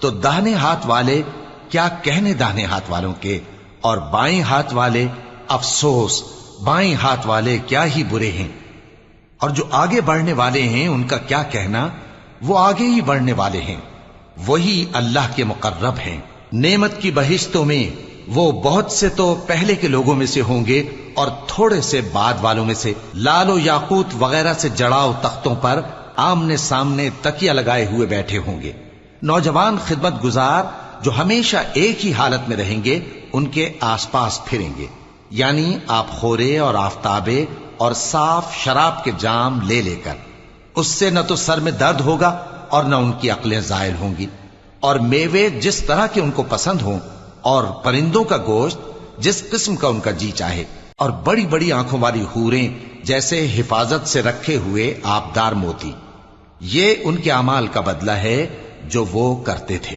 تو داہنے ہاتھ والے کیا کہنے داہنے ہاتھ والوں کے، اور بائیں ہاتھ والے افسوس بائیں ہاتھ والے کیا ہی برے ہیں، اور جو آگے بڑھنے والے ہیں ان کا کیا کہنا، وہ آگے ہی بڑھنے والے ہیں، وہی اللہ کے مقرب ہیں۔ نعمت کی بہشتوں میں وہ بہت سے تو پہلے کے لوگوں میں سے ہوں گے اور تھوڑے سے بعد والوں میں سے، لال و یاقوت وغیرہ سے جڑاؤ تختوں پر آمنے سامنے تکیہ لگائے ہوئے بیٹھے ہوں گے۔ نوجوان خدمت گزار جو ہمیشہ ایک ہی حالت میں رہیں گے ان کے آس پاس پھریں گے، یعنی آپ خورے اور آفتابے اور صاف شراب کے جام لے لے کر۔ اس سے نہ تو سر میں درد ہوگا اور نہ ان کی عقلیں زائل ہوں گی، اور میوے جس طرح کے ان کو پسند ہوں، اور پرندوں کا گوشت جس قسم کا ان کا جی چاہے، اور بڑی بڑی آنکھوں والی حوریں جیسے حفاظت سے رکھے ہوئے آبدار موتی۔ یہ ان کے اعمال کا بدلہ ہے جو وہ کرتے تھے۔